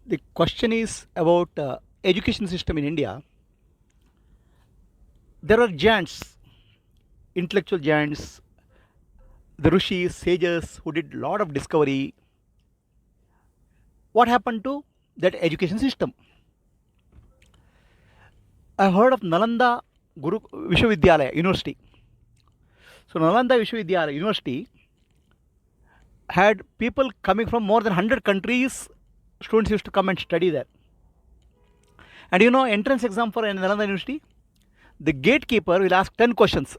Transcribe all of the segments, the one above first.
The question is about education system in India. There are giants, intellectual giants, the rishis, sages who did a lot of discovery. What happened to that education system? I heard of Nalanda Guru Vishwavidyalaya University. So Nalanda Vishwavidyalaya University had people coming from more than 100 countries. Students used to come and study there. And entrance exam for Nalanda University, the gatekeeper will ask 10 questions.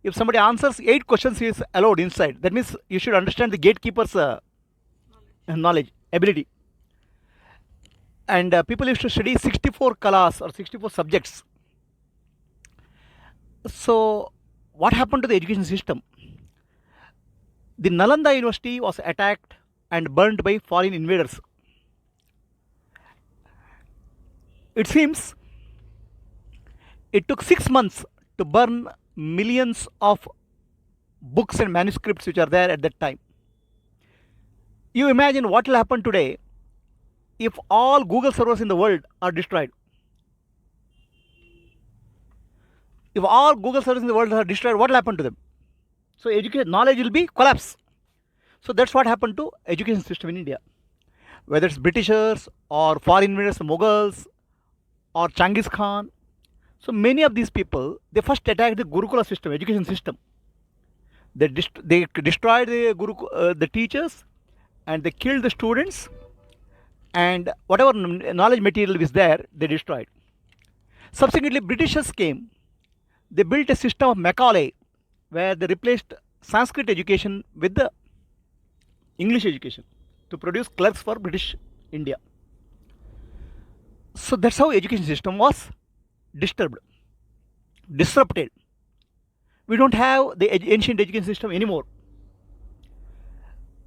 If somebody answers 8 questions, he is allowed inside. That means you should understand the gatekeeper's knowledge, ability. And people used to study 64 kalas or 64 subjects. So, what happened to the education system? The Nalanda University was attacked and burned by foreign invaders. It seems it took 6 months to burn millions of books and manuscripts which are there at that time. You imagine what will happen today if all Google servers in the world are destroyed. If all Google servers in the world are destroyed, what will happen to them? So education knowledge will be collapse. So that's what happened to education system in India. Whether it's Britishers or foreign invaders, Mughals or Genghis Khan. So many of these people, they first attacked the Gurukula system, education system. They destroyed the teachers, and they killed the students, and whatever knowledge material is there, they destroyed. Subsequently, Britishers came. They built a system of Macaulay, where they replaced Sanskrit education with the English education to produce clerks for British India. So that's how education system was disturbed, disrupted. We don't have the ancient education system anymore.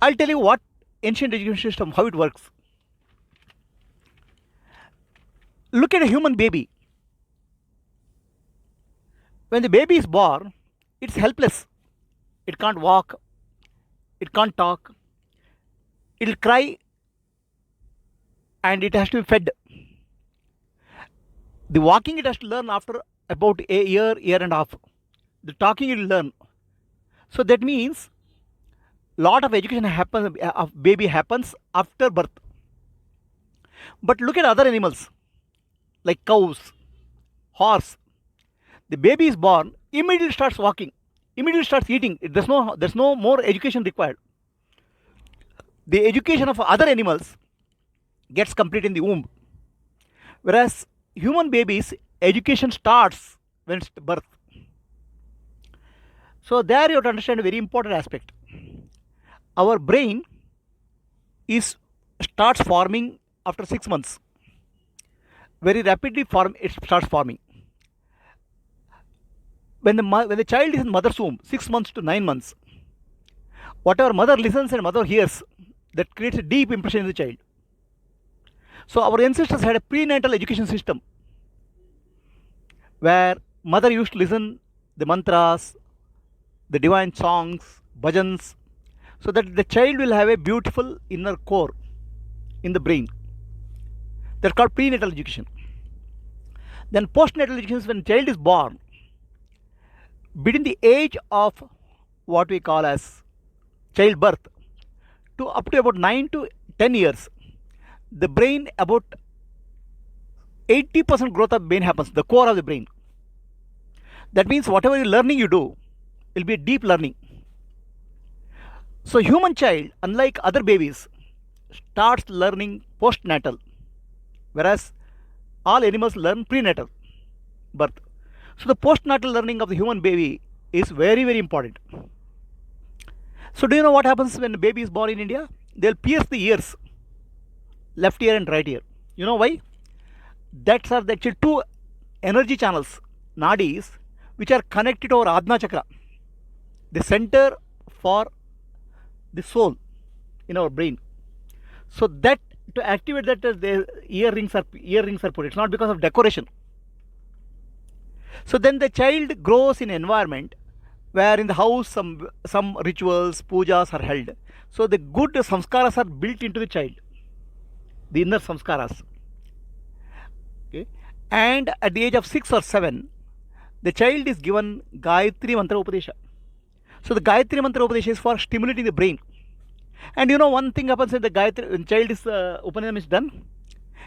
I'll tell you what ancient education system, how it works. Look at a human baby. When the baby is born, it's helpless. It can't walk, it can't talk, it'll cry, and it has to be fed. The walking it has to learn after about a year and a half. The talking it will learn. So that means lot of education of baby happens after birth. But look at other animals like cows, horse. The baby is born, immediately starts walking, immediately starts eating. There's no more education required. The education of other animals gets complete in the womb, whereas human babies education starts when it's birth. So there you have to understand a very important aspect. Our brain starts forming after 6 months. Very rapidly it starts forming. When the child is in mother's womb, 6 months to 9 months, whatever mother listens and mother hears, that creates a deep impression in the child. So our ancestors had a prenatal education system where mother used to listen the mantras, the divine songs, bhajans, so that the child will have a beautiful inner core in the brain. That's called prenatal education. Then postnatal education is when child is born. Between the age of what we call as childbirth to up to about 9 to 10 years, the brain, about 80% growth of brain happens, the core of the brain. That means whatever learning you do will be a deep learning. So human child, unlike other babies, starts learning postnatal, whereas all animals learn prenatal birth. So the postnatal learning of the human baby is very, very important. So do you know what happens when a baby is born in India? They'll pierce the ears, left ear and right ear. You know why? That's are actually two energy channels, nadis, which are connected to our Adma chakra, the center for the soul in our brain. So that to activate that, the earrings are put. It's not because of decoration. So then the child grows in an environment where in the house some rituals, pujas are held. So the good samskaras are built into the child. the inner samskaras. Okay? And at the age of 6 or 7, the child is given Gayatri Mantra Upadesha. So the Gayatri Mantra Upadesha is for stimulating the brain. And you know, one thing happens when the Gayatri, when child is Upanishad is done,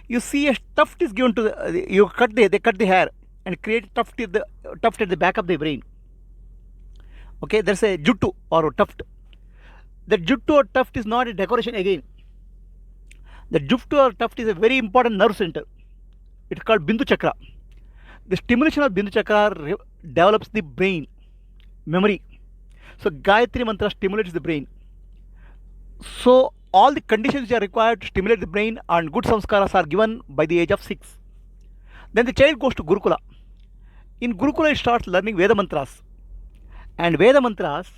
you see a tuft is given to the, they cut the hair and create tuft at the back of the brain. Okay, there's a juttu or a tuft. The juttu or tuft is not a decoration again. The juttu or tuft is a very important nerve center. It's called Bindu Chakra. The stimulation of Bindu Chakra develops the brain, memory. So Gayatri Mantra stimulates the brain. So all the conditions which are required to stimulate the brain and good samskaras are given by the age of 6. Then the child goes to Gurukula. In Gurukula, he starts learning Veda mantras. And Veda mantras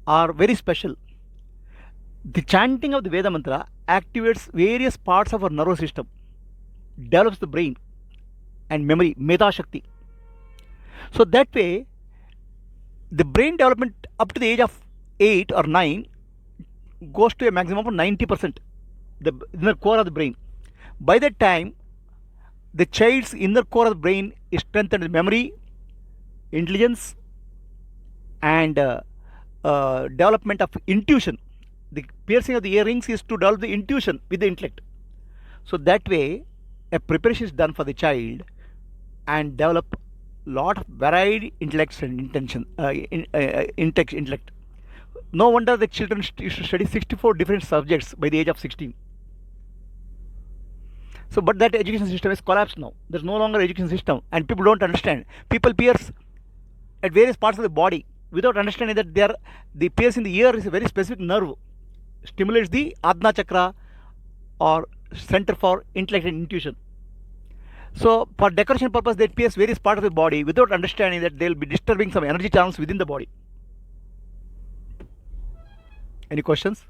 are very special. The chanting of the Veda mantra activates various parts of our nervous system, develops the brain and memory, Meta Shakti. So that way, the brain development up to the age of 8 or 9 goes to a maximum of 90%, the inner core of the brain. By that time, the child's inner core of the brain is strengthened with memory, intelligence, and development of intuition. The piercing of the earrings is to develop the intuition with the intellect. So that way, a preparation is done for the child and develop lot of varied intellects and intellect. No wonder the children used to study 64 different subjects by the age of 16. So, but that education system is collapsed now. There's no longer education system, and people don't understand. People pierce at various parts of the body without understanding that the pierce in the ear is a very specific nerve, stimulates the Adna chakra or center for intellect and intuition. So, for decoration purpose, they pierce various parts of the body without understanding that they'll be disturbing some energy channels within the body. Any questions?